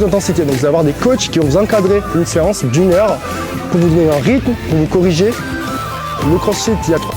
haute intensité. Donc vous allez avoir des coachs qui vont vous encadrer une séance d'1 heure pour vous donner un rythme, pour vous corriger. Le CrossFit, il y a 3.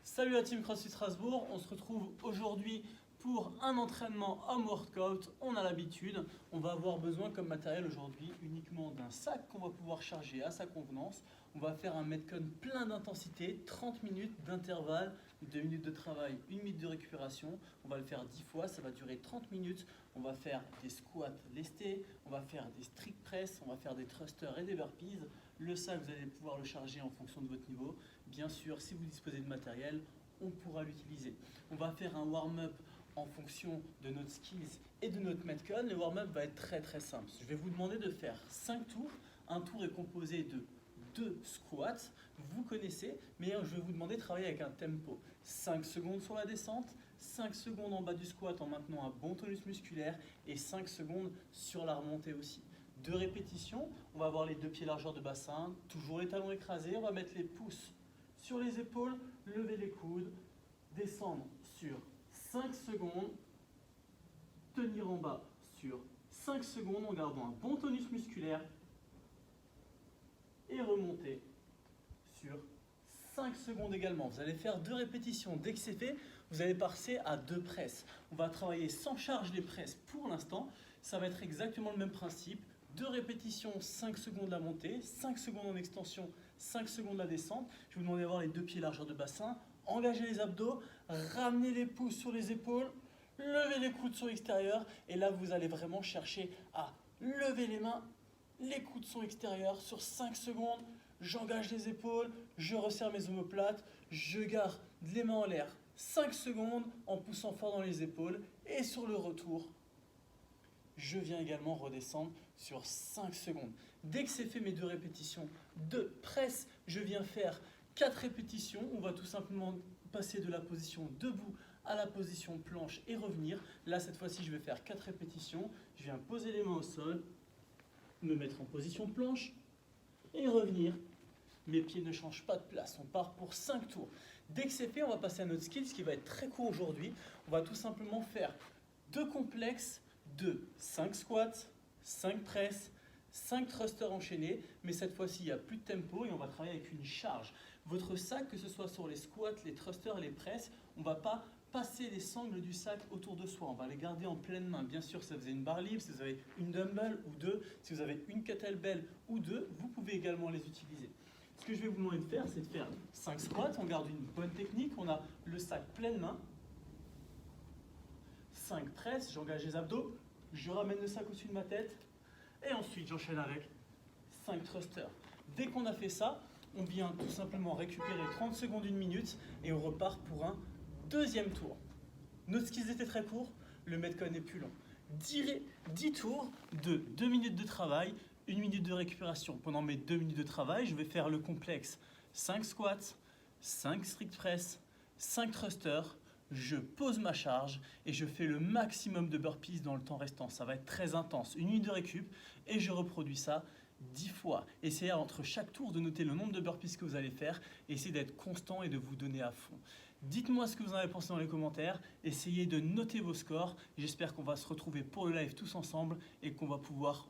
Salut la team CrossFit Strasbourg, on se retrouve aujourd'hui pour un entraînement home workout. On a l'habitude, on va avoir besoin comme matériel aujourd'hui uniquement d'un sac qu'on va pouvoir charger à sa convenance. On va faire un Metcon plein d'intensité, 30 minutes d'intervalle, 2 minutes de travail, 1 minute de récupération. On va le faire 10 fois, ça va durer 30 minutes. On va faire des squats lestés, on va faire des strict press, on va faire des thrusters et des burpees. Le sac, vous allez pouvoir le charger en fonction de votre niveau. Bien sûr, si vous disposez de matériel, on pourra l'utiliser. On va faire un warm-up en fonction de notre skills et de notre Metcon. Le warm-up va être très simple. Je vais vous demander de faire 5 tours. Un tour est composé de 2 squats. Vous connaissez, mais je vais vous demander de travailler avec un tempo. 5 secondes sur la descente, 5 secondes en bas du squat en maintenant un bon tonus musculaire et 5 secondes sur la remontée aussi. 2 répétitions, on va avoir les 2 pieds largeur de bassin, toujours les talons écrasés, on va mettre les pouces sur les épaules, lever les coudes, descendre sur 5 secondes, tenir en bas sur 5 secondes en gardant un bon tonus musculaire et remonter sur 5 secondes également. Vous allez faire 2 répétitions. Dès que c'est fait, vous allez passer à 2 presses. On va travailler sans charge les presses pour l'instant. Ça va être exactement le même principe. 2 répétitions, 5 secondes la montée, 5 secondes en extension, 5 secondes la descente. Je vais vous demander d'avoir les 2 pieds largeur de bassin, engager les abdos, ramener les pouces sur les épaules, lever les coudes sur l'extérieur. Et là, vous allez vraiment chercher à lever les mains, les coudes sont extérieurs sur 5 secondes. J'engage les épaules, je resserre mes omoplates, je garde les mains en l'air 5 secondes en poussant fort dans les épaules. Et sur le retour, je viens également redescendre sur 5 secondes. Dès que c'est fait mes 2 répétitions de presse, je viens faire 4 répétitions. On va tout simplement passer de la position debout à la position planche et revenir. Là, cette fois-ci, je vais faire 4 répétitions. Je viens poser les mains au sol, me mettre en position planche et revenir. Mes pieds ne changent pas de place. On part pour 5 tours. Dès que c'est fait, on va passer à notre skill, ce qui va être très court aujourd'hui. On va tout simplement faire 2 complexes de 5 squats, 5 presses, 5 thrusters enchaînés, mais cette fois-ci, il n'y a plus de tempo et on va travailler avec une charge. Votre sac, que ce soit sur les squats, les thrusters et les presses, on ne va pas passer les sangles du sac autour de soi. On va les garder en pleine main. Bien sûr, ça vous avez une barre libre, si vous avez une dumbbell ou 2, si vous avez une kettlebell ou 2, vous pouvez également les utiliser. Ce que je vais vous demander de faire, c'est de faire 5 squats. On garde une bonne technique. On a le sac pleine main. 5 presses, j'engage les abdos. Je ramène le sac au-dessus de ma tête. Et ensuite, j'enchaîne avec 5 thrusters. Dès qu'on a fait ça, on vient tout simplement récupérer 30 secondes, 1 minute. Et on repart pour un deuxième tour. Notre skills était très court. Le Metcon est plus long. 10 tours de 2 minutes de travail. 1 minute de récupération. Pendant mes 2 minutes de travail, je vais faire le complexe 5 squats, 5 strict press, 5 thrusters. Je pose ma charge et je fais le maximum de burpees dans le temps restant. Ça va être très intense. 1 minute de récup et je reproduis ça 10 fois. Essayez entre chaque tour de noter le nombre de burpees que vous allez faire. Essayez d'être constant et de vous donner à fond. Dites-moi ce que vous en avez pensé dans les commentaires. Essayez de noter vos scores. J'espère qu'on va se retrouver pour le live tous ensemble et qu'on va pouvoir